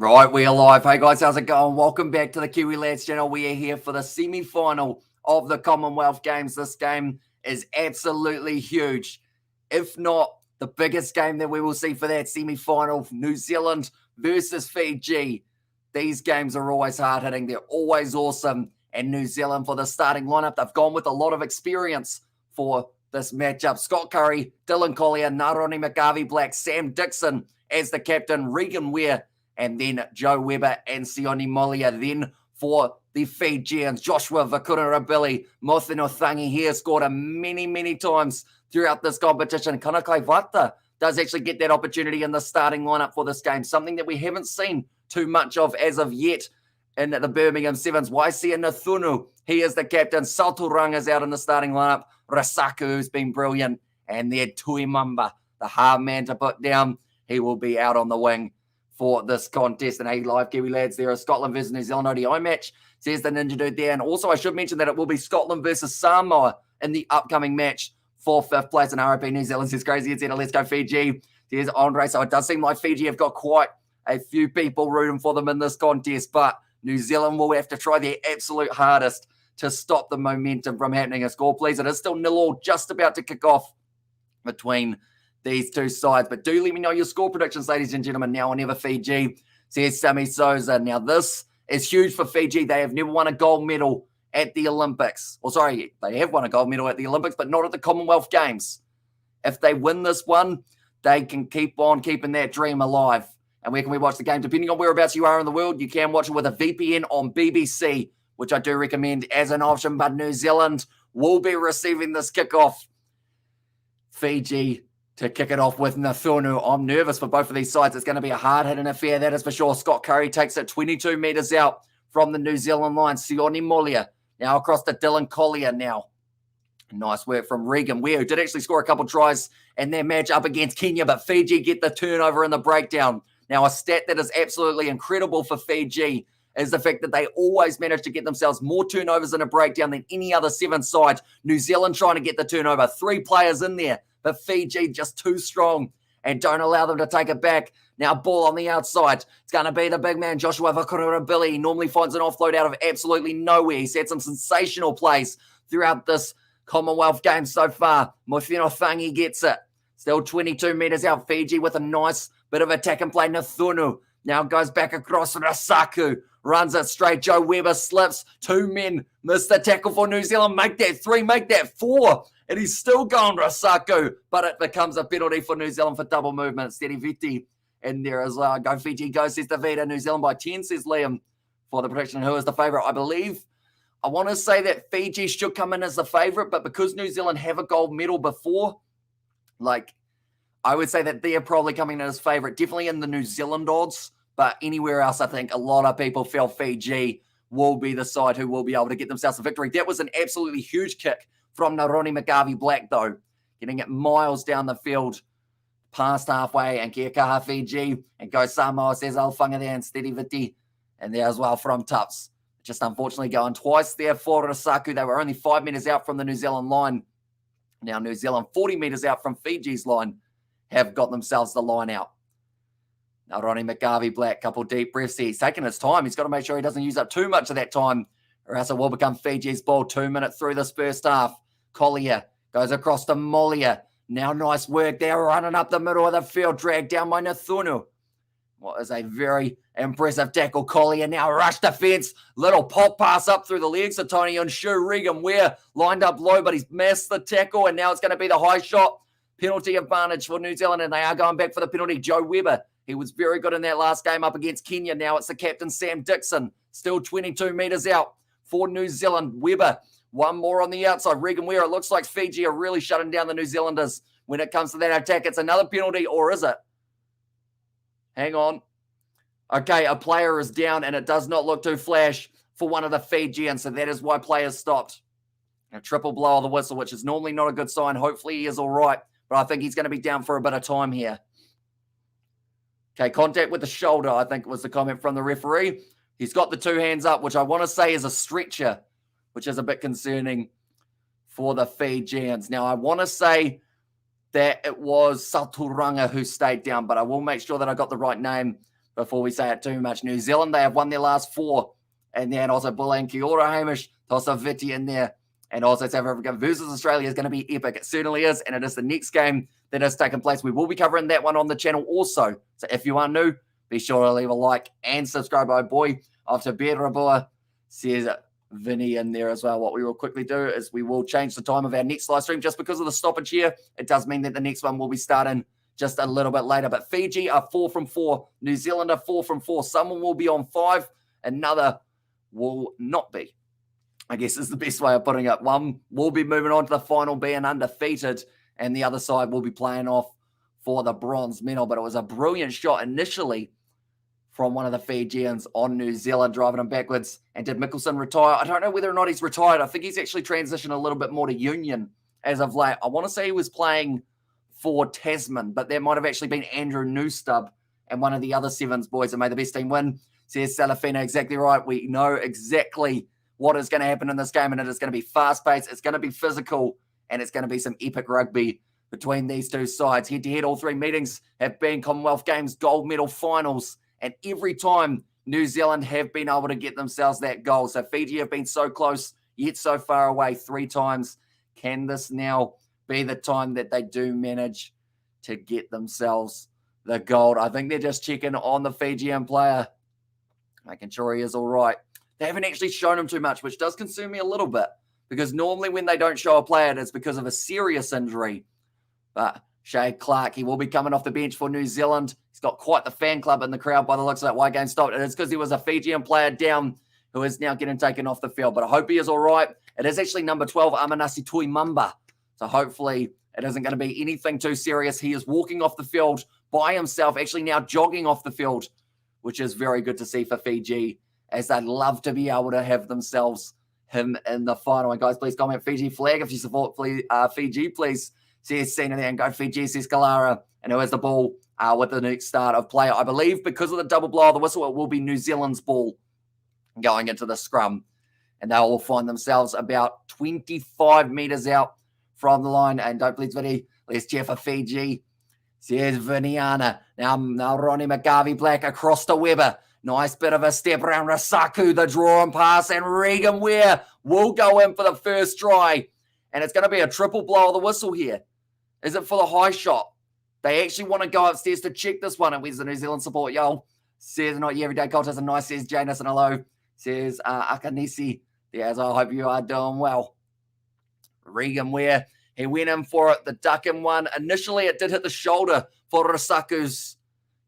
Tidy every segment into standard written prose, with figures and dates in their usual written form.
Right, we are live. Hey guys, how's it going? Welcome back to the Kiwi Lads channel. We are here for the semi-final of the Commonwealth Games. This game is absolutely huge, if not the biggest game that we will see for that semi-final. New Zealand versus Fiji. These games are always hard-hitting. They're always awesome. And New Zealand for the starting lineup, they've gone with a lot of experience for this matchup. Scott Curry, Dylan Collier, Naroni McGarvey-Black, Sam Dixon as the captain, Regan Ware, and then Joe Webber and Sione Molia. Then for the Fijians, Joshua Vakurarabili, Mothino Thangi here scored many times throughout this competition. Kanakai Vata does actually get that opportunity in the starting lineup for this game, something that we haven't seen too much of as of yet in the Birmingham Sevens. Waisia Nathunu, he is the captain. Salturanga's out in the starting lineup. Rasaku, who's been brilliant. And then Tuimamba, the hard man to put down. He will be out on the wing for this contest. And hey, live Kiwi Lads, there is Scotland versus New Zealand ODI match, says the Ninja Dude there. And also I should mention that it will be Scotland versus Samoa in the upcoming match for 5th place. And RIP New Zealand says crazy, etc. Let's go Fiji. There's Andre. So it does seem like Fiji have got quite a few people rooting for them in this contest, but New Zealand will have to try their absolute hardest to stop the momentum from happening. A score, please. It is still 0-0, just about to kick off between these two sides. But do let me know your score predictions, ladies and gentlemen. Now or never Fiji, says Sammy Souza. Now this is huge for Fiji. They have never won a gold medal at the Olympics. Well, sorry, they have won a gold medal at the Olympics, but not at the Commonwealth Games. If they win this one, they can keep on keeping that dream alive. And where can we watch the game? Depending on whereabouts you are in the world, you can watch it with a VPN on BBC, which I do recommend as an option. But New Zealand will be receiving this kickoff. Fiji to kick it off with Nathunu. I'm nervous for both of these sides. It's going to be a hard-hitting affair, that is for sure. Scott Curry takes it 22 metres out from the New Zealand line. Sione Molia now across to Dylan Collier now. Nice work from Regan Ware, who did actually score a couple tries in their match up against Kenya, but Fiji get the turnover in the breakdown. Now, a stat that is absolutely incredible for Fiji is the fact that they always manage to get themselves more turnovers in a breakdown than any other seven side. New Zealand trying to get the turnover. 3 players in there, but Fiji just too strong and don't allow them to take it back. Now, ball on the outside. It's going to be the big man, Joshua Vakurarabili. He normally finds an offload out of absolutely nowhere. He's had some sensational plays throughout this Commonwealth game so far. Mothino Thangi gets it. Still 22 metres out. Fiji with a nice bit of attack and play. Nathunu now goes back across. Rasaku runs it straight. Joe Webber slips. 2 men miss the tackle for New Zealand. Make that 3, make that 4. And he's still gone, Rasaku. But it becomes a penalty for New Zealand for double movement. Steady Viti in there as well. Go Fiji, go, says Davida. New Zealand by 10, says Liam, for the prediction. Who is the favourite? I believe, I want to say that Fiji should come in as the favourite, but because New Zealand have a gold medal before, I would say that they're probably coming in as favourite, definitely in the New Zealand odds, but anywhere else, I think a lot of people feel Fiji will be the side who will be able to get themselves a victory. That was an absolutely huge kick from Naroni McGarvey-Black, though, getting it miles down the field, past halfway, and kia kaha Fiji, and go Samoa, says Alfunga there, and Steady Viti, and there as well from Tups. Just unfortunately going twice there for Rasaku. They were only 5 metres out from the New Zealand line. Now New Zealand 40 metres out from Fiji's line have got themselves the line out. Now Ronnie McGarvey-Black, couple deep breaths here. He's taking his time. He's got to make sure he doesn't use up too much of that time, or else it will become Fiji's ball. 2 minutes through this first half. Collier goes across to Molia. Now nice work there, running up the middle of the field, dragged down by Nathunu. What is a very impressive tackle. Collier now rush defence. Little pop pass up through the legs of Tony Unshu. Regan Ware lined up low, but he's missed the tackle, and now it's going to be the high shot. Penalty advantage for New Zealand, and they are going back for the penalty. Joe Webber, he was very good in that last game up against Kenya. Now it's the captain, Sam Dixon, still 22 metres out for New Zealand. Webber, one more on the outside. Regan Ware, it looks like Fiji are really shutting down the New Zealanders when it comes to that attack. It's another penalty, or is it? Hang on. Okay, a player is down, and it does not look too flash for one of the Fijians, so that is why players stopped. A triple blow of the whistle, which is normally not a good sign. Hopefully he is all right, but I think he's going to be down for a bit of time here. Okay, contact with the shoulder, I think was the comment from the referee. He's got the 2 hands up, which I want to say is a stretcher, which is a bit concerning for the Fijians. Now, I want to say that it was Saturanga who stayed down, but I will make sure that I got the right name before we say it too much. New Zealand, they have won their last 4. And then also Bulan, kia ora, Hamish, Tosa Viti in there. And also South Africa versus Australia is going to be epic. It certainly is. And it is the next game that has taken place. We will be covering that one on the channel also. So if you are new, be sure to leave a like and subscribe. Oh boy, after Berabua says Vinny in there as well. What we will quickly do is we will change the time of our next live stream just because of the stoppage here. It does mean that the next one will be starting just a little bit later. But Fiji are 4 from 4. New Zealand are 4 from 4. Someone will be on 5. Another will not be. I guess is the best way of putting it. One will be moving on to the final being undefeated, and the other side will be playing off for the bronze medal. But it was a brilliant shot initially from one of the Fijians on New Zealand, driving him backwards. And did Mickelson retire? I don't know whether or not he's retired. I think he's actually transitioned a little bit more to Union as of late. I want to say he was playing for Tasman, but that might have actually been Andrew Newstub and one of the other Sevens boys that made the best team win. Says Salafina, exactly right. We know exactly what is going to happen in this game, and it is going to be fast-paced, it's going to be physical, and it's going to be some epic rugby between these two sides. Head-to-head, all 3 meetings have been Commonwealth Games gold medal finals, and every time New Zealand have been able to get themselves that goal. So Fiji have been so close, yet so far away 3 times. Can this now be the time that they do manage to get themselves the gold? I think they're just checking on the Fijian player, making sure he is all right. They haven't actually shown him too much, which does concern me a little bit, because normally when they don't show a player, it's because of a serious injury. But Shay Clark, he will be coming off the bench for New Zealand. He's got quite the fan club in the crowd by the looks of that. Why game stopped? And it's because he was a Fijian player down who is now getting taken off the field. But I hope he is all right. It is actually number 12, Amanasi Tuimamba. So hopefully it isn't going to be anything too serious. He is walking off the field by himself, actually now jogging off the field, which is very good to see for Fiji, as they'd love to be able to have themselves him in the final. And guys, please comment Fiji flag if you support Fiji, please. Says Cena there, and go Fiji, says Kalara. And who has the ball with the next start of play? I believe because of the double blow of the whistle, it will be New Zealand's ball going into the scrum. And they will find themselves about 25 metres out from the line. And don't please, Vinny, let's cheer for Fiji. Says Viniana. Now Ronnie McGarvey Black across to Weber. Nice bit of a step around Rasaku, the draw and pass, and Regan Ware will go in for the first try. And it's going to be a triple blow of the whistle here. Is it for the high shot? They actually want to go upstairs to check this one. And where's the New Zealand support? Yo, says not your everyday culture. And nice, says Janus, and hello. Says Akanisi. Yes, I hope you are doing well. Regan Ware, he went in for it. The duck in one. Initially, it did hit the shoulder for Rasaku's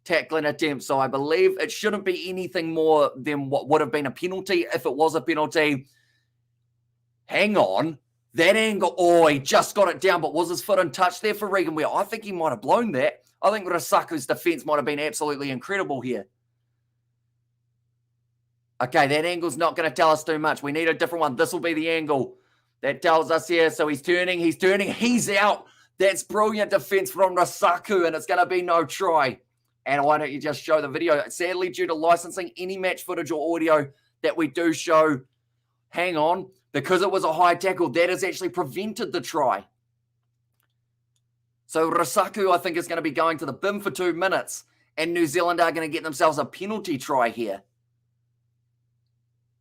tackling attempt. So I believe it shouldn't be anything more than what would have been a penalty if it was a penalty. Hang on. That angle, oh, he just got it down, but was his foot in touch there for Regan Ware? I think he might have blown that. I think Rasaku's defense might have been absolutely incredible here. Okay, that angle's not going to tell us too much. We need a different one. This will be the angle that tells us here. So he's turning, he's out. That's brilliant defense from Rasaku, and it's going to be no try. And why don't you just show the video? Sadly, due to licensing, any match footage or audio that we do show, hang on, because it was a high tackle, that has actually prevented the try. So Rasaku, I think, is going to be going to the bin for 2 minutes, and New Zealand are going to get themselves a penalty try here.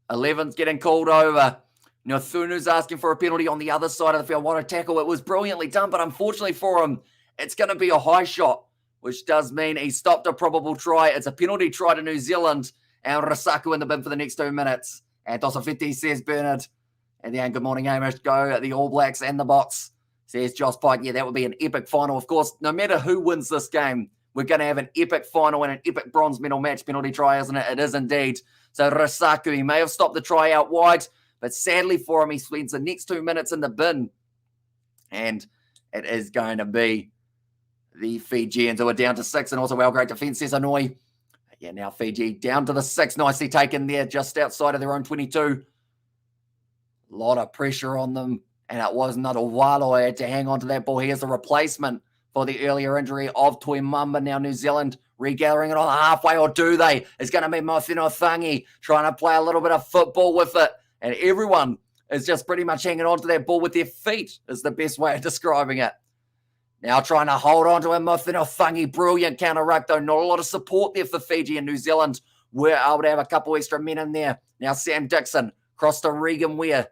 11's getting called over. Now Thunu's asking for a penalty on the other side of the field. What a tackle. It was brilliantly done, but unfortunately for him, it's going to be a high shot, which does mean he stopped a probable try. It's a penalty try to New Zealand, and Rasaku in the bin for the next 2 minutes. And Tosafiti, says Bernard. And then good morning, Hamish. Go the All Blacks and the Box, says Josh Pike. Yeah, that would be an epic final. Of course, no matter who wins this game, we're going to have an epic final and an epic bronze medal match penalty try, isn't it? It is indeed. So Rasaku, he may have stopped the try out wide, but sadly for him, he spends the next 2 minutes in the bin. And it is going to be the Fijians who are down to 6, and also well, great defense, says Hanoi. Yeah, now Fiji down to the 6, nicely taken there, just outside of their own 22. A lot of pressure on them, and it was not a while I had to hang on to that ball. Here's the replacement for the earlier injury of Tuimamba. Now New Zealand regathering it on the halfway, or do they? It's going to be Mofino Thangi trying to play a little bit of football with it, and everyone is just pretty much hanging on to that ball with their feet is the best way of describing it. Now trying to hold on to him. Fungi, brilliant counter ruck, though. Not a lot of support there for Fiji and New Zealand. We're able to have a couple extra men in there. Now Sam Dixon, cross to Regan Weir.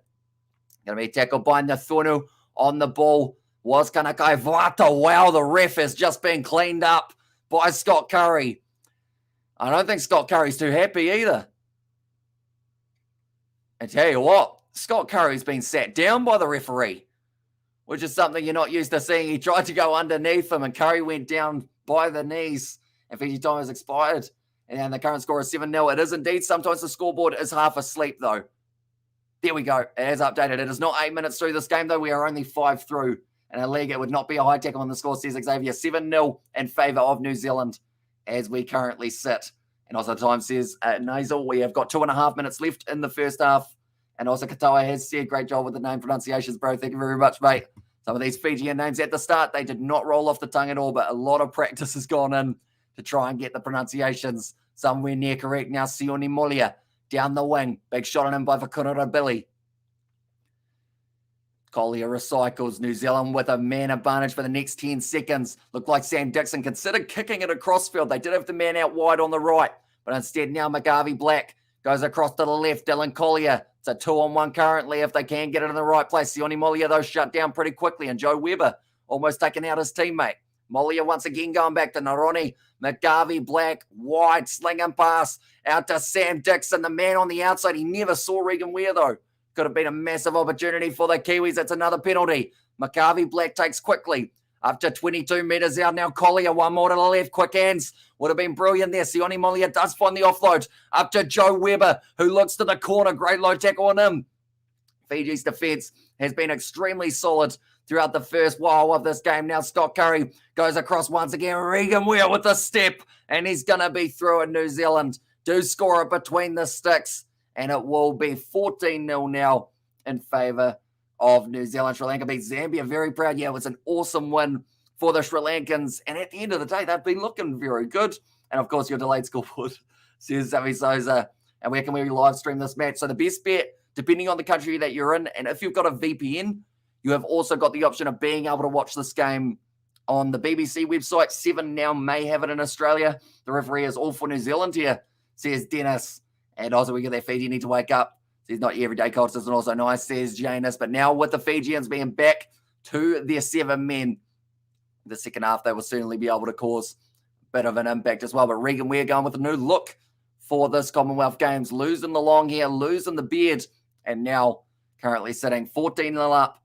Going to be tackled by Nathunu on the ball. Was Kanakai Vata. Wow, the ref has just been cleaned up by Scott Curry. I don't think Scott Curry's too happy either. And tell you what, Scott Curry's been sat down by the referee, which is something you're not used to seeing. He tried to go underneath him, and Curry went down by the knees, and Fiji time has expired. And the current score is 7-0. It is indeed. Sometimes the scoreboard is half asleep, though. There we go. It has updated. It is not 8 minutes through this game, though. We are only 5 through. And a league, it would not be a high tackle on the score, says Xavier. 7-0 in favour of New Zealand as we currently sit. And also time says Nasal, we have got 2.5 minutes left in the first half. And also Katoa has said, great job with the name pronunciations, bro. Thank you very much, mate. Some of these Fijian names at the start, they did not roll off the tongue at all, but a lot of practice has gone in to try and get the pronunciations somewhere near correct. Now Sione Molia down the wing. Big shot on him by Vakunara Billy. Collier recycles. New Zealand with a man advantage for the next 10 seconds. Looked like Sam Dixon considered kicking it across field. They did have the man out wide on the right, but instead now McGarvey Black goes across to the left. Dylan Collier. It's a 2-on-1 currently if they can get it in the right place. Sione Molia, though, shut down pretty quickly, and Joe Weber almost taking out his teammate. Molia once again going back to Naroni. McGarvey Black, wide, slinging pass out to Sam Dixon, the man on the outside. He never saw Regan Weir, though. Could have been a massive opportunity for the Kiwis. It's another penalty. McGarvey Black takes quickly up to 22 metres out. Now Collier, one more to the left. Quick hands. Would have been brilliant there. Sione Molia does find the offload. Up to Joe Weber, who looks to the corner. Great low tackle on him. Fiji's defence has been extremely solid throughout the first while of this game. Now Scott Curry goes across once again. Regan Weir with a step, and he's going to be through in New Zealand. Do score it between the sticks, and it will be 14-0 now in favour of New Zealand. Sri Lanka beat Zambia. Very proud. Yeah, it was an awesome win for the Sri Lankans. And at the end of the day, they've been looking very good. And of course, your delayed scoreboard, says Zavi Souza. And where can we live stream this match? So the best bet, depending on the country that you're in, and if you've got a VPN, you have also got the option of being able to watch this game on the BBC website. 7 now may have it in Australia. The referee is all for New Zealand here, says Dennis. And also we get that Fiji need to wake up. Says not your everyday culture isn't also nice, says Janus. But now with the Fijians being back to their 7 men, the second half, they will certainly be able to cause a bit of an impact as well. But Regan Weir going with a new look for this Commonwealth Games, losing the long hair, losing the beard, and now currently sitting 14-0 up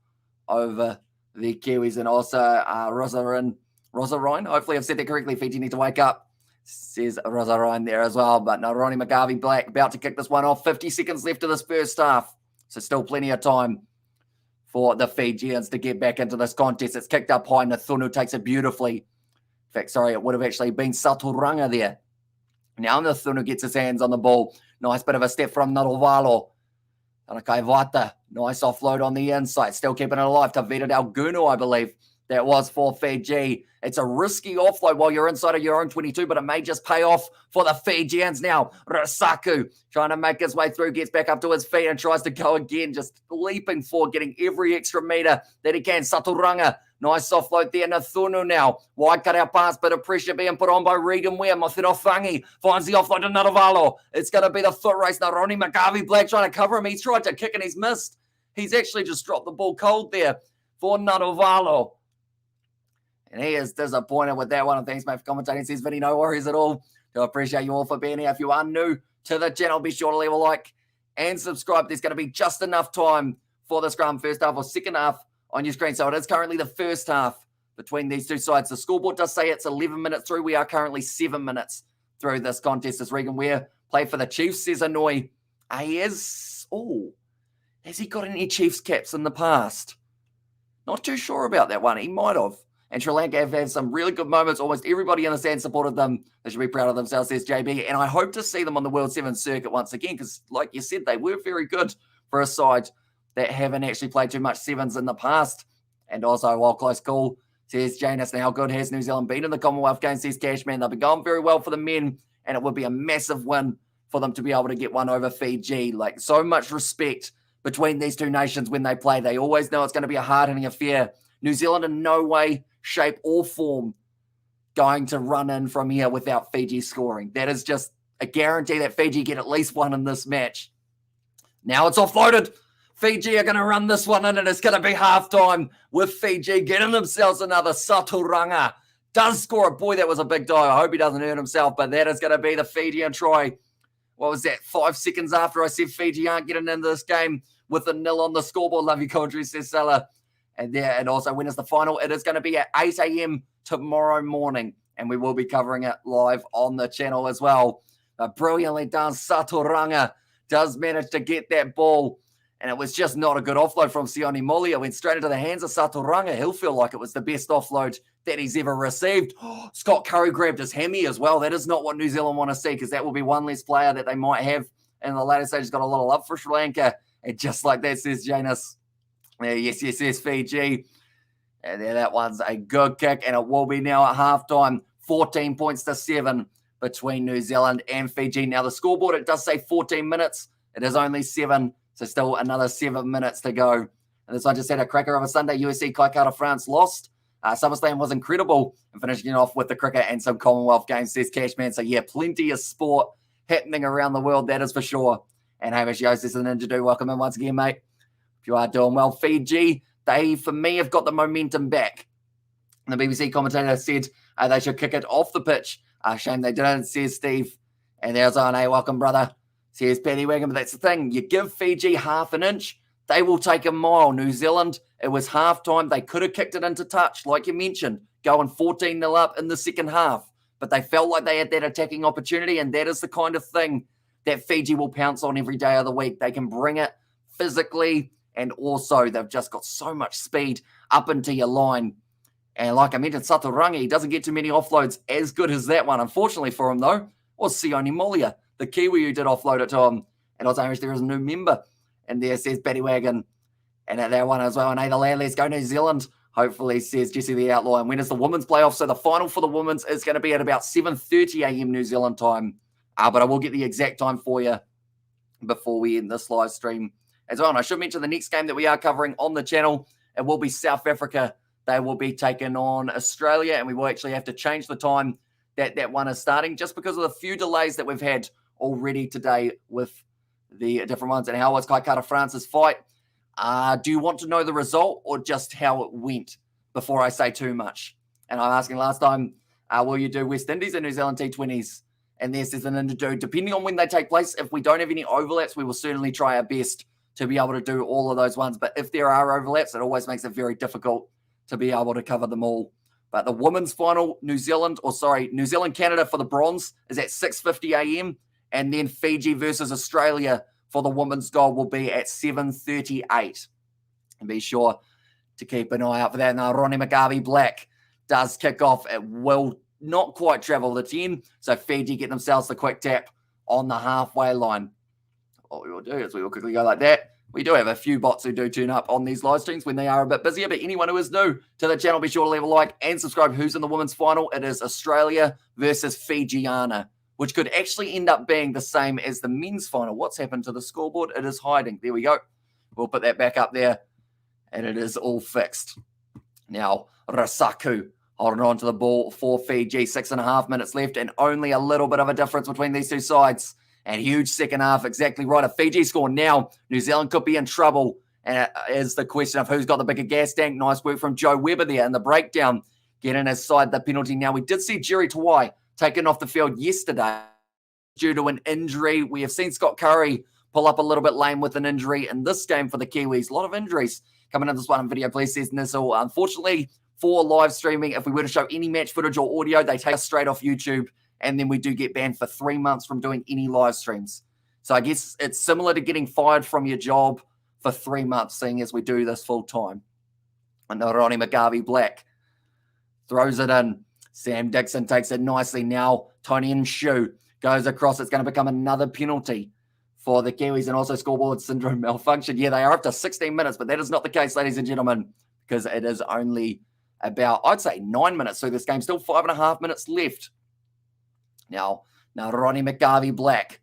over the Kiwis. And also Rosarine, hopefully I've said that correctly. Fiji need to wake up, says Rosarine there as well. But no, Ronnie McGarvey Black about to kick this one off. 50 seconds left of this first half, so still plenty of time for the Fijians to get back into this contest. It's kicked up high. Nathunu takes it beautifully. In fact, sorry, it would have actually been Saturanga there. Now Nathunu gets his hands on the ball. Nice bit of a step from Narovalo. Tanakai Vata. Nice offload on the inside. Still keeping it alive. Tavita Dalguno, I believe. That was for Fiji. It's a risky offload while you're inside of your own 22, but it may just pay off for the Fijians now. Rasaku trying to make his way through, gets back up to his feet and tries to go again, just leaping forward, getting every extra meter that he can. Saturanga, nice offload there. Nathunu now. Wide cut out pass, bit of pressure being put on by Regan Weir. Mothirofangi finds the offload to Naravalo. It's going to be the foot race. Naroni McGarvey Black trying to cover him. He's tried to kick and he's missed. He's actually just dropped the ball cold there for Naravalo. And he is disappointed with that one. And thanks, mate, for commentating. Says Vinny, no worries at all. Do appreciate you all for being here. If you are new to the channel, be sure to leave a like and subscribe. There's going to be just enough time for the scrum first half or second half on your screen. So it is currently the first half between these two sides. The scoreboard does say it's 11 minutes through. We are currently 7 minutes through this contest. As Regan Weir played for the Chiefs, says Annoy. Has he got any Chiefs caps in the past? Not too sure about that one. He might have. And Sri Lanka have had some really good moments. Almost everybody in the stand supported them. They should be proud of themselves, says JB. And I hope to see them on the World Sevens circuit once again, because like you said, they were very good for a side that haven't actually played too much sevens in the past. And also, while close call, says Janus. Now, how good has New Zealand been in the Commonwealth Games, says Cashman. They've been going very well for the men, and it would be a massive win for them to be able to get one over Fiji. Like, so much respect between these two nations when they play. They always know it's going to be a hard-hitting affair. New Zealand in no way, shape, or form going to run in from here without Fiji scoring. That is just a guarantee that Fiji get at least one in this match. Now it's offloaded. Fiji are going to run this one in, and it's going to be halftime with Fiji getting themselves another. Saturanga does score. Boy, that was a big dive. I hope he doesn't hurt himself, but that is going to be the Fijian try. What was that? 5 seconds after I said Fiji aren't getting into this game with a 0 on the scoreboard. Love you, commentary, says Salah. And also, when is the final? It is going to be at 8 a.m. tomorrow morning, and we will be covering it live on the channel as well. Brilliantly done. Saturanga does manage to get that ball, and it was just not a good offload from Sione Molia. Went straight into the hands of Saturanga. He'll feel like it was the best offload that he's ever received. Scott Curry grabbed his hammy as well. That is not what New Zealand want to see, because that will be one less player that they might have in the later stage. Got a little up for Sri Lanka, and just like that, says Janus. Yes, Fiji. And that one's a good kick, and it will be now at halftime, 14 points to 7 between New Zealand and Fiji. Now, the scoreboard, it does say 14 minutes. It is only 7, so still another 7 minutes to go. And this one just had a cracker of a Sunday. USC Kaikara France lost. SummerSlam was incredible, and finishing off with the cricket and some Commonwealth Games, says Cashman. So, yeah, plenty of sport happening around the world, that is for sure. And Hamish Yost, this is an Ninja Do. Welcome in once again, mate. You are doing well. Fiji, they, for me, have got the momentum back. And the BBC commentator said they should kick it off the pitch. Shame they didn't, says Steve. And there's on, hey, welcome, brother, says Paddy Wagon. But that's the thing. You give Fiji half an inch, they will take a mile. New Zealand, it was halftime. They could have kicked it into touch, like you mentioned, going 14-0 up in the second half. But they felt like they had that attacking opportunity, and that is the kind of thing that Fiji will pounce on every day of the week. They can bring it physically, and also they've just got so much speed up into your line. And like I mentioned, Saturanga, he doesn't get too many offloads as good as that one. Unfortunately for him, though, was Sione Molia, the Kiwi who did offload it to him. And also, there is a new member. And there says Betty Wagon. And at that one as well. And hey, the lad, let's go New Zealand. Hopefully, says Jesse the Outlaw. And when is the women's playoff? So the final for the women's is going to be at about 7:30 a.m. New Zealand time. But I will get the exact time for you before we end this live stream as well. And I should mention the next game that we are covering on the channel. It will be South Africa. They will be taking on Australia, and we will actually have to change the time that one is starting just because of the few delays that we've had already today with the different ones. And how was Kaikara France's fight? Do you want to know the result or just how it went before I say too much? And I'm asking last time, will you do West Indies and New Zealand T20s? And this is an Ninja. Depending on when they take place, if we don't have any overlaps, we will certainly try our best to be able to do all of those ones. But if there are overlaps, it always makes it very difficult to be able to cover them all. But the women's final, New Zealand Canada for the bronze is at 6:50 a.m. And then Fiji versus Australia for the women's gold will be at 7:38. And be sure to keep an eye out for that. Now, Ronnie McGarvey Black does kick off. It will not quite travel the 10. So Fiji get themselves the quick tap on the halfway line. What we will do is we will quickly go like that. We do have a few bots who do tune up on these live streams when they are a bit busier, but anyone who is new to the channel, be sure to leave a like and subscribe. Who's in the women's final? It is Australia versus Fijiana, which could actually end up being the same as the men's final. What's happened to the scoreboard? It is hiding. There we go. We'll put that back up there, and it is all fixed. Now, Rasaku holding on to the ball for Fiji. 6.5 minutes left, and only a little bit of a difference between these two sides. And huge second half, exactly right. If Fiji score now, New Zealand could be in trouble. And it is the question of who's got the bigger gas tank. Nice work from Joe Weber there in the breakdown, getting his side the penalty. Now, we did see Jerry Tawai taken off the field yesterday due to an injury. We have seen Scott Curry pull up a little bit lame with an injury in this game for the Kiwis. A lot of injuries coming in this one video, please, says Nizzle. Unfortunately, for live streaming, if we were to show any match footage or audio, they take us straight off YouTube. And then we do get banned for 3 months from doing any live streams. So I guess it's similar to getting fired from your job for 3 months, seeing as we do this full time. And Ronnie McGarvey Black throws it in. Sam Dixon takes it nicely. Now Tony Nshu goes across. It's going to become another penalty for the Kiwis, and also scoreboard syndrome malfunction. Yeah, they are up to 16 minutes, but that is not the case, ladies and gentlemen, because it is only about, I'd say, 9 minutes through this game. Still 5.5 minutes left. Now Ronnie McGarvey Black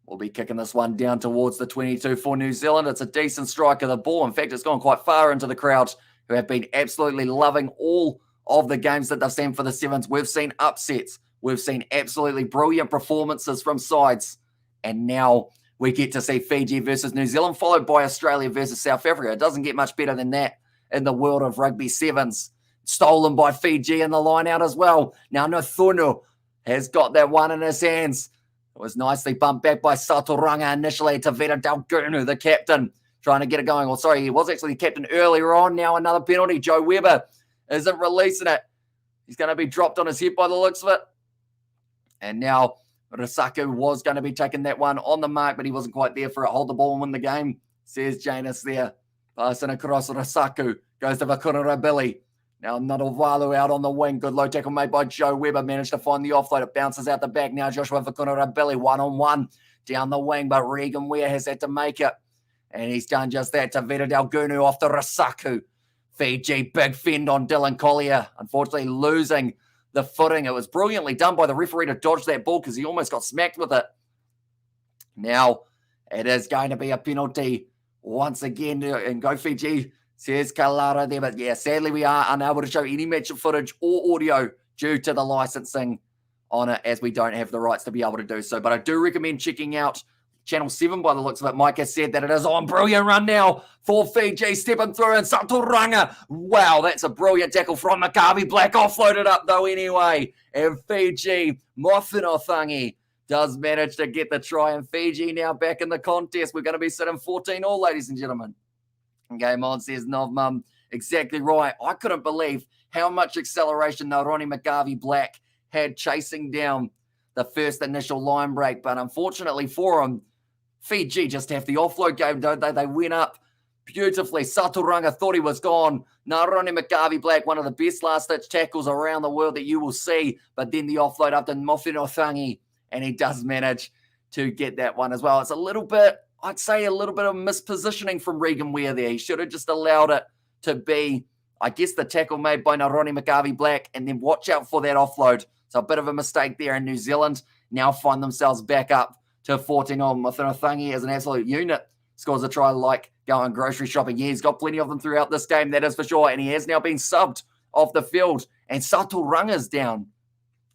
will be kicking this one down towards the 22 for New Zealand. It's a decent strike of the ball. In fact, it's gone quite far into the crowd, who have been absolutely loving all of the games that they've seen for the Sevens. We've seen upsets. We've seen absolutely brilliant performances from sides. And now we get to see Fiji versus New Zealand, followed by Australia versus South Africa. It doesn't get much better than that in the world of rugby sevens. Stolen by Fiji in the line out as well. Now Nathunu has got that one in his hands. It was nicely bumped back by Saturanga initially to Vita Dalgunu, the captain, trying to get it going. Well, sorry, he was actually the captain earlier on. Now another penalty. Joe Webber isn't releasing it. He's going to be dropped on his head by the looks of it. And now Rasaku was going to be taking that one on the mark, but he wasn't quite there for it. Hold the ball and win the game, says Janus there. Passing across Rasaku. Goes to Vakura Billy. Now Nadovalu out on the wing. Good low tackle made by Joe Webber. Managed to find the offload. It bounces out the back. Now Joshua Vakura Billy one-on-one down the wing, but Regan Ware has had to make it. And he's done just that to Vita Dalgunu off the Rasaku. Fiji, big fend on Dylan Collier. Unfortunately losing the footing. It was brilliantly done by the referee to dodge that ball because he almost got smacked with it. Now it is going to be a penalty once again. And go Fiji, says Kalara there. But yeah, sadly we are unable to show any match footage or audio due to the licensing on it, as we don't have the rights to be able to do so. But I do recommend checking out Channel 7 by the looks of it. Mike has said that it is on. Brilliant run now for Fiji, stepping through, and Saturanga. Wow, that's a brilliant tackle from Maccabi Black. Offloaded up though anyway. And Fiji, Mofinothangi does manage to get the try. And Fiji now back in the contest. We're going to be sitting 14-all, ladies and gentlemen. Game on, says Novmum. Exactly right. I couldn't believe how much acceleration Ronnie McGarvey Black had chasing down the first initial line break. But unfortunately for him, Fiji just have the offload game, don't they? They went up beautifully. Saturanga thought he was gone. Ronnie McGarvey Black, one of the best last-ditch tackles around the world that you will see. But then the offload up to Mofinothangi, and he does manage to get that one as well. It's a little bit, I'd say, a little bit of mispositioning from Regan Ware there. He should have just allowed it to be, I guess, the tackle made by Ronnie McGarvey Black, and then watch out for that offload. So a bit of a mistake there in New Zealand. Now find themselves back up to 14-all. Mofinothangi as an absolute unit scores a try like going grocery shopping. Yeah, he's got plenty of them throughout this game, that is for sure. And he has now been subbed off the field. And Saturanga's down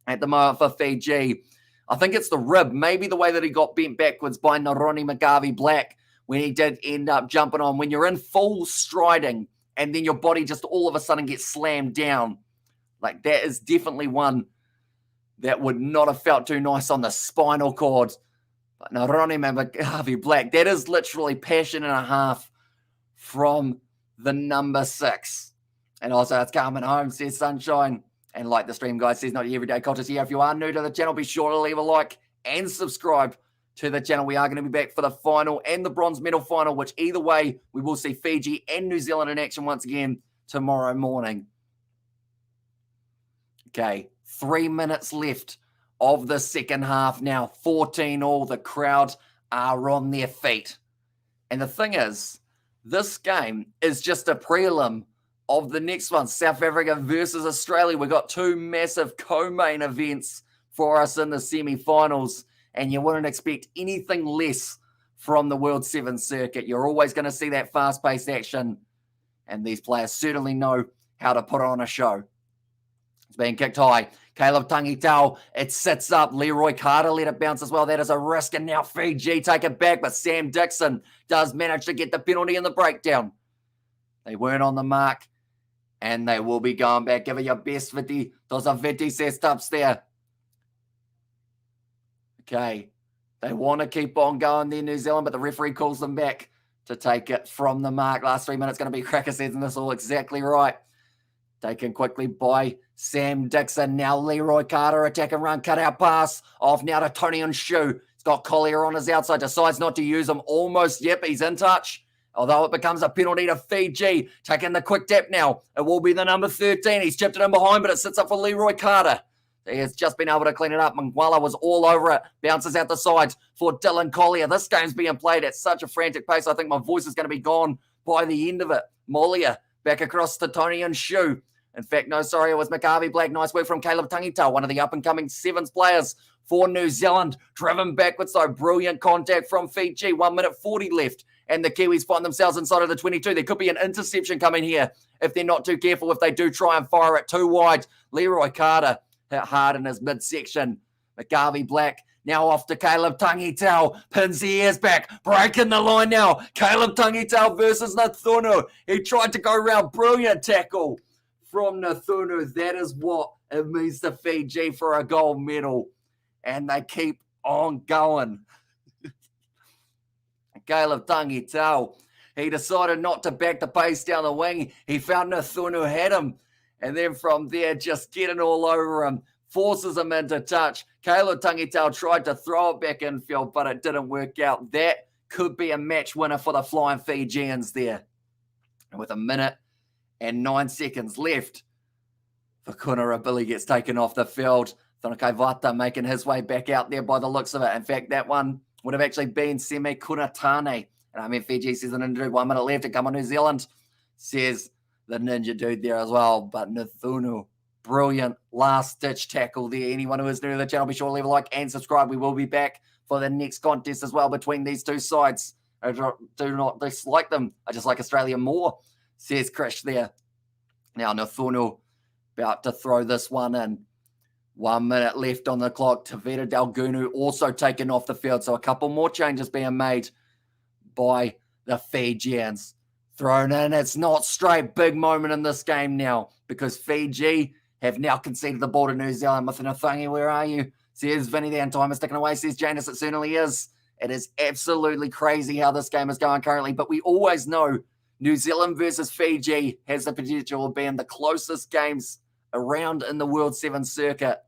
at the moment for Fiji. I think it's the rib, maybe the way that he got bent backwards by Ronnie McGarvey Black when he did end up jumping on. When you're in full striding and then your body just all of a sudden gets slammed down, like that is definitely one that would not have felt too nice on the spinal cord. But now Ronnie McGarvey Black, that is literally passion and a half from the number 6. And also it's coming home, says Sunshine. And like the stream guy says, not everyday contest here. If you are new to the channel, be sure to leave a like and subscribe to the channel. We are going to be back for the final and the bronze medal final, which either way, we will see Fiji and New Zealand in action once again tomorrow morning. Okay, 3 minutes left of the second half now. 14-all. The crowd are on their feet. And the thing is, this game is just a prelim of the next one, South Africa versus Australia. We've got 2 massive co-main events for us in the semi-finals, and you wouldn't expect anything less from the World Sevens circuit. You're always going to see that fast-paced action, and these players certainly know how to put on a show. It's being kicked high. Caleb Tangitau, it sits up. Leroy Carter let it bounce as well. That is a risk, and now Fiji take it back, but Sam Dixon does manage to get the penalty in the breakdown. They weren't on the mark, and they will be going back. Give it your best, Viti. Those are Viti setups there. Okay. They want to keep on going there, New Zealand, but the referee calls them back to take it from the mark. Last 3 minutes going to be cracker sets, and this all exactly right. Taken quickly by Sam Dixon. Now Leroy Carter, attack and run, cut out pass. Off now to Tony Nshu. He's got Collier on his outside, decides not to use him. Almost, yep, he's in touch. Although it becomes a penalty to Fiji. Taking the quick tap now. It will be the number 13. He's chipped it in behind, but it sits up for Leroy Carter. He has just been able to clean it up. Mangwala was all over it. Bounces out the sides for Dylan Collier. This game's being played at such a frantic pace. I think my voice is going to be gone by the end of it. Molia back across to Tony Nshu. In fact, no, sorry, it was McGarvey Black. Nice work from Caleb Tangitau, one of the up-and-coming Sevens players for New Zealand. Driven backwards, though. Brilliant contact from Fiji. 1 minute 40 left and the Kiwis find themselves inside of the 22. There could be an interception coming here if they're not too careful, if they do try and fire it too wide. Leroy Carter hit hard in his midsection. McGarvey Black now off to Caleb Tangitau, pins the ears back, breaking the line now. Caleb Tangitau versus Nathunu. He tried to go around, brilliant tackle from Nathunu. That is what it means to Fiji for a gold medal. And they keep on going. Caleb Tangitau, he decided not to back the pace down the wing. He found Nathunu had him. And then from there, just getting all over him, forces him into touch. Caleb Tangitau tried to throw it back infield, but it didn't work out. That could be a match winner for the Flying Fijians there. And with 1 minute and 9 seconds left, Fakuna Billy gets taken off the field. Thonake Vata making his way back out there by the looks of it. In fact, that one would have actually been Seme Kunatane. And I mean, Fiji says the Ninja Dude, 1 minute left to come on New Zealand. Says the Ninja Dude there as well. But Nathunu, brilliant last-ditch tackle there. Anyone who is new to the channel, be sure to leave a like and subscribe. We will be back for the next contest as well between these two sides. I do not dislike them. I just like Australia more, says Krish there. Now Nathunu about to throw this one in. 1 minute left on the clock. Tavita Dalgunu also taken off the field. So a couple more changes being made by the Fijians. Thrown in. It's not straight. Big moment in this game now because Fiji have now conceded the ball to New Zealand. Mathanathangi, where are you? Says Vinny there, and time is ticking away. Says Janus, it certainly is. It is absolutely crazy how this game is going currently. But we always know New Zealand versus Fiji has the potential of being the closest games around in the World Sevens circuit.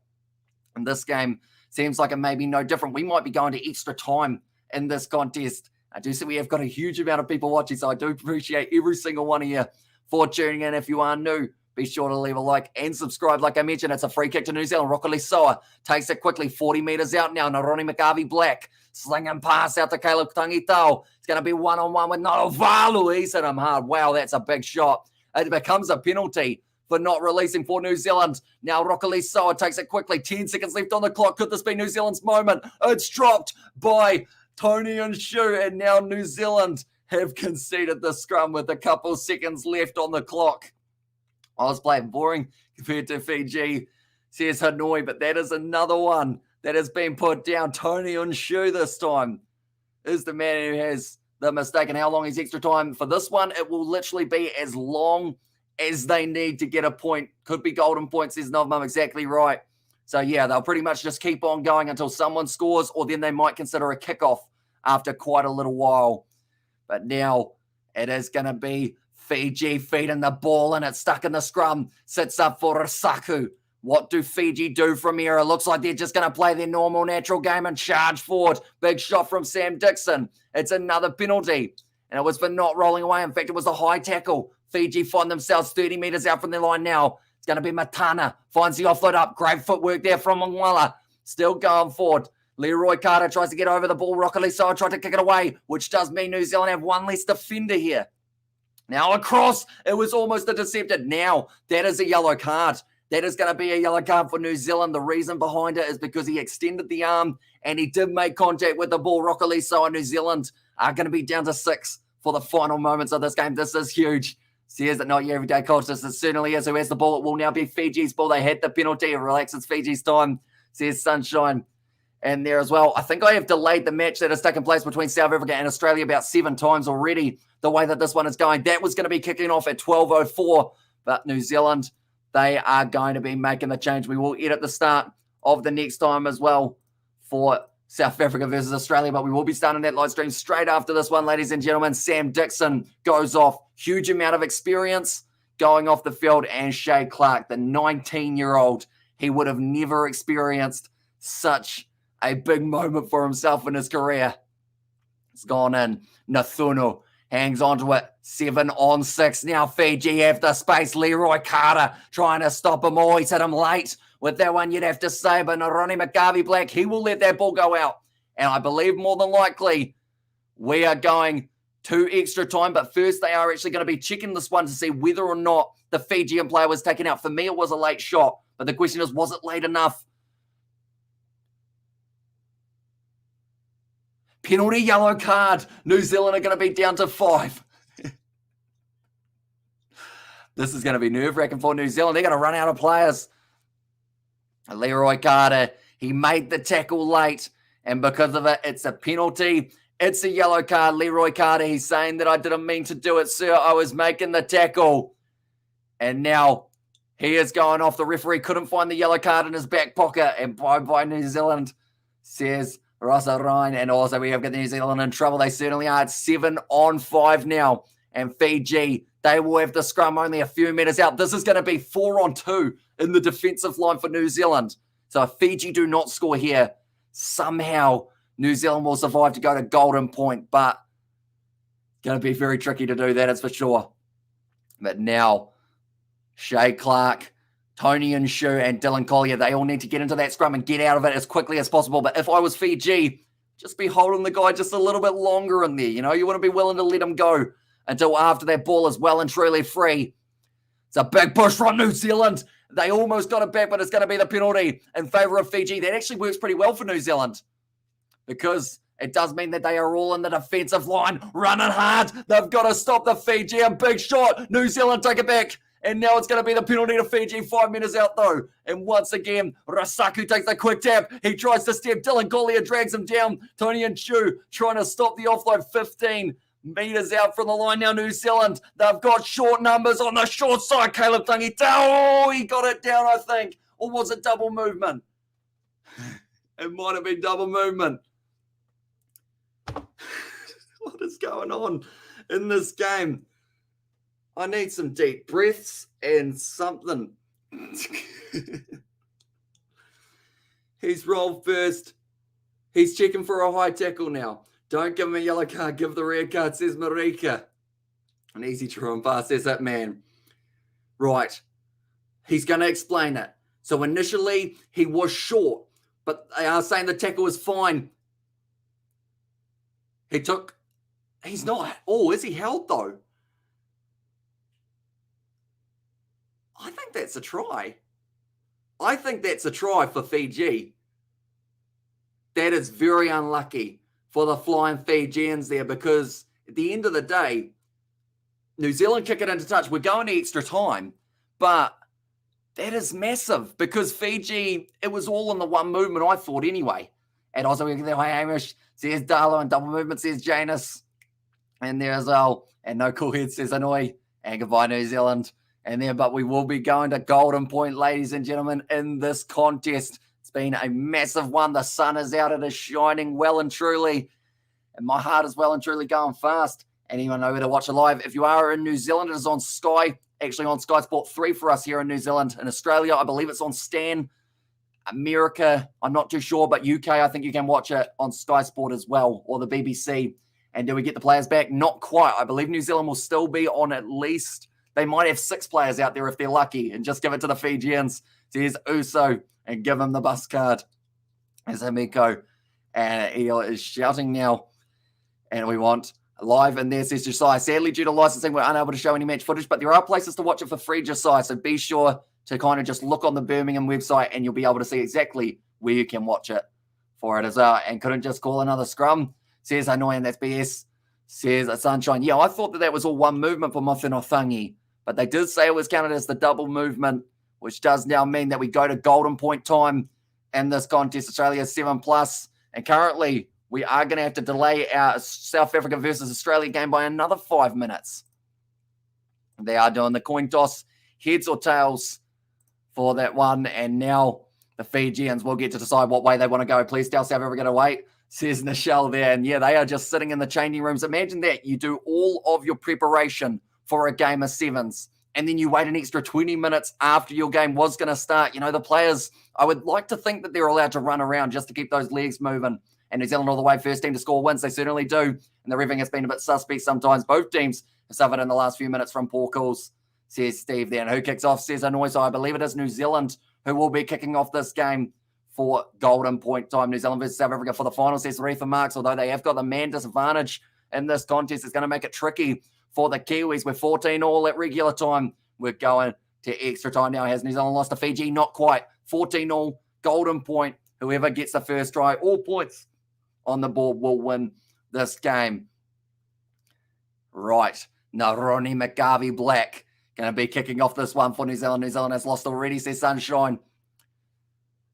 And this game seems like it may be no different. We might be going to extra time in this contest. I do see we have got a huge amount of people watching, so I do appreciate every single one of you for tuning in. If you are new, be sure to leave a like and subscribe. Like I mentioned, it's a free kick to New Zealand. Rokali Soa takes it quickly, 40 metres out now. Naroni McGarvey Black slinging pass out to Caleb Tangitau. It's going to be one-on-one with Novalu. He's hit him hard. Wow, that's a big shot. It becomes a penalty for not releasing for New Zealand. Now Rokali Soa takes it quickly. 10 seconds left on the clock. Could this be New Zealand's moment? It's dropped by Tony and Shu, and now New Zealand have conceded the scrum with a couple seconds left on the clock. I was playing boring compared to Fiji, says Hanoi, but that is another one that has been put down. Tony Unshu this time is the man who has the mistake. And how long is extra time for this one? It will literally be as long as they need to get a point. Could be golden points, says Novmum, exactly right. So yeah, they'll pretty much just keep on going until someone scores, or then they might consider a kickoff after quite a little while. But now it is going to be Fiji feeding the ball, and it's stuck in the scrum. Sits up for Rasaku. What do Fiji do from here? It looks like they're just going to play their normal natural game and charge forward. Big shot from Sam Dixon. It's another penalty, and it was for not rolling away. In fact, it was a high tackle. Fiji find themselves 30 metres out from their line now. It's going to be Matana. Finds the offload up. Great footwork there from Mwala. Still going forward. Leroy Carter tries to get over the ball. Rokali Soa tried to kick it away, which does mean New Zealand have one less defender here. Now across, it was almost intercepted. Now, that is a yellow card. That is going to be a yellow card for New Zealand. The reason behind it is because he extended the arm and he did make contact with the ball. Rokali Soa and New Zealand are going to be down to 6 for the final moments of this game. This is huge. Says that not your everyday cultist. It certainly is. Who has the ball? It will now be Fiji's ball. They had the penalty. It relaxes Fiji's time, says Sunshine. And there as well. I think I have delayed the match that has taken place between South Africa and Australia about 7 times already, the way that this one is going. That was going to be kicking off at 12:04, but New Zealand, they are going to be making the change. We will edit the start of the next time as well for South Africa versus Australia, but we will be starting that live stream straight after this one, ladies and gentlemen. Sam Dixon goes off. Huge amount of experience going off the field, and Shay Clark, the 19-year-old, he would have never experienced such a big moment for himself in his career. It's gone in. Nathunu hangs on to it. 7-on-6. Now Fiji have the space. Leroy Carter trying to stop him all. He's hit him late with that one, you'd have to say. But Naroni McGarvey Black, he will let that ball go out. And I believe more than likely we are going to extra time. But first, they are actually going to be checking this one to see whether or not the Fijian player was taken out. For me, it was a late shot. But the question is, was it late enough? Penalty, yellow card. New Zealand are going to be down to 5. This is going to be nerve-wracking for New Zealand. They're going to run out of players. Leroy Carter, he made the tackle late, and because of it, it's a penalty. It's a yellow card. Leroy Carter, he's saying that I didn't mean to do it, sir. I was making the tackle. And now he is going off. The referee couldn't find the yellow card in his back pocket, and bye-bye New Zealand, says Rossa Ryan. And also we have got New Zealand in trouble. They certainly are. It's 7-on-5 now, and Fiji, they will have the scrum only a few meters out. This is going to be 4-on-2 in the defensive line for New Zealand. So if Fiji do not score here, somehow New Zealand will survive to go to golden point. But going to be very tricky to do that, that's for sure. But now, Shea Clark, Tony and Shu, and Dylan Collier, they all need to get into that scrum and get out of it as quickly as possible. But if I was Fiji, just be holding the guy just a little bit longer in there. You know, you want to be willing to let him go until after that ball is well and truly free. It's a big push from New Zealand. They almost got it back, but it's going to be the penalty in favour of Fiji. That actually works pretty well for New Zealand because it does mean that they are all in the defensive line, running hard. They've got to stop the Fiji. A big shot. New Zealand take it back. And now it's going to be the penalty to Fiji. 5 minutes out, though. And once again, Rasaku takes a quick tap. He tries to step. Dylan Collier drags him down. Tony and Chu trying to stop the offload. 15 meters out from the line now, New Zealand. They've got short numbers on the short side. Caleb Tungi. Oh, he got it down, I think. Or was it double movement? It might have been double movement. What is going on in this game? I need some deep breaths and something. He's rolled first. He's checking for a high tackle now. Don't give him a yellow card. Give the red card, says Marika. An easy throw and pass, says that man. Right. He's going to explain it. So initially, he was short, but they are saying the tackle was fine. He's not. Oh, is he held though? I think that's a try. I think that's a try for Fiji. That is very unlucky for the flying Fijians there because at the end of the day, New Zealand kick it into touch. We're going to extra time, but that is massive because Fiji, it was all in the one movement, I thought anyway. And also we get there, hi Hamish, says Darlow, and double movement, says Janus. And there as well. And no cool head, says Annoy. And goodbye, New Zealand. And there, but we will be going to golden point, ladies and gentlemen, in this contest. It's been a massive one. The sun is out. It is shining well and truly. And my heart is well and truly going fast. Anyone know where to watch it live? If you are in New Zealand, it is on Sky. Actually on Sky Sport 3 for us here in New Zealand. In Australia, I believe it's on Stan. America, I'm not too sure, but UK, I think you can watch it on Sky Sport as well, or the BBC. And do we get the players back? Not quite. I believe New Zealand will still be on at least, they might have 6 players out there if they're lucky, and just give it to the Fijians. Here's Uso, and give him the bus card. As Hamiko, and he is shouting now. And we want live in there, says Josiah. Sadly, due to licensing, we're unable to show any match footage, but there are places to watch it for free, Josiah. So be sure to kind of just look on the Birmingham website and you'll be able to see exactly where you can watch it for it as well. And couldn't just call another scrum, says Annoying, that's BS, says Sunshine. Yeah, I thought that was all one movement for Mothenofangi, but they did say it was counted as the double movement, which does now mean that we go to golden point time in this contest. Australia 7+, and currently we are going to have to delay our South Africa versus Australia game by another 5 minutes. They are doing the coin toss, heads or tails for that one, and now the Fijians will get to decide what way they want to go. Please tell South Africa to wait, says Nichelle there. And yeah, they are just sitting in the changing rooms. Imagine that. You do all of your preparation for a game of sevens, and then you wait an extra 20 minutes after your game was going to start. You know, the players, I would like to think that they're allowed to run around just to keep those legs moving. And New Zealand all the way, first team to score wins. They certainly do. And the reffing has been a bit suspect sometimes. Both teams have suffered in the last few minutes from poor calls, says Steve there. And who kicks off, says Annoy. So I believe it is New Zealand who will be kicking off this game for golden point time. New Zealand versus South Africa for the final, says Reefa Marks. Although they have got the man disadvantage in this contest, it's going to make it tricky for the Kiwis. We're 14-all at regular time. We're going to extra time now. Has New Zealand lost to Fiji? Not quite. 14-all, golden point. Whoever gets the first try, all points on the board will win this game. Right. Naroni McGarvey Black going to be kicking off this one for New Zealand. New Zealand has lost already, says Sunshine.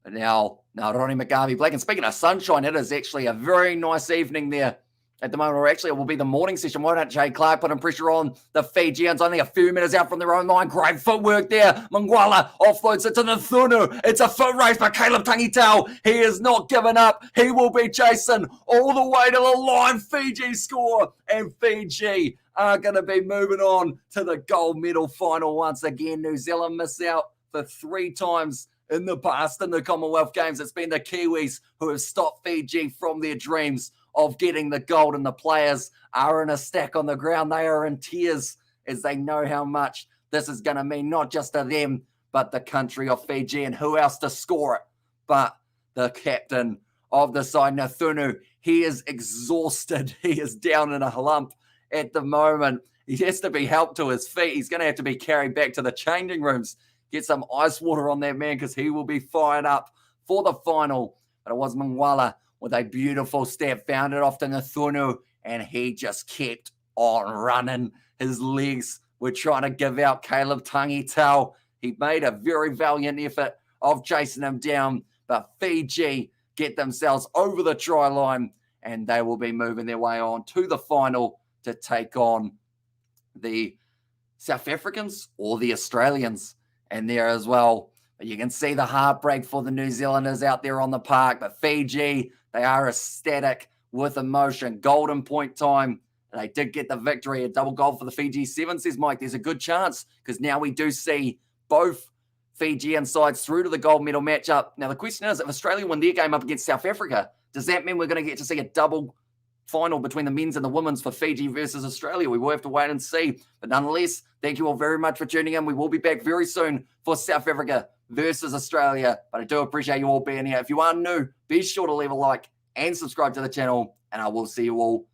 But now Ronnie McGarvey Black. And speaking of sunshine, it is actually a very nice evening there at the moment, or actually it will be the morning session. Why don't Jay Clark putting pressure on the Fijians? Only a few minutes out from their own line. Great footwork there. Mangwala offloads it to Nathunu. It's a foot race by Caleb Tangitau. He is not given up. He will be chasing all the way to the line. Fiji score, and Fiji are going to be moving on to the gold medal final once again. New Zealand miss out for 3 times in the past in the Commonwealth Games. It's been the Kiwis who have stopped Fiji from their dreams of getting the gold, and the players are in a stack on the ground. They are in tears as they know how much this is going to mean, not just to them, but the country of Fiji. And who else to score it but the captain of the side, Nathunu. He is exhausted. He is down in a lump at the moment. He has to be helped to his feet. He's going to have to be carried back to the changing rooms. Get some ice water on that man because he will be fired up for the final. But it was Mangwala with a beautiful step, found it off to Nathunu, and he just kept on running. His legs were trying to give out Caleb Tangitau. He made a very valiant effort of chasing him down, but Fiji get themselves over the try line, and they will be moving their way on to the final to take on the South Africans or the Australians. And there as well, you can see the heartbreak for the New Zealanders out there on the park. But Fiji, they are ecstatic with emotion. Golden point time. They did get the victory. A double goal for the Fiji Sevens, says Mike. There's a good chance because now we do see both Fijian sides through to the gold medal matchup. Now, the question is, if Australia win their game up against South Africa, does that mean we're going to get to see a double final between the men's and the women's for Fiji versus Australia? We will have to wait and see. But nonetheless, thank you all very much for tuning in. We will be back very soon for South Africa versus Australia. But I do appreciate you all being here. If you are new, be sure to leave a like and subscribe to the channel. And I will see you all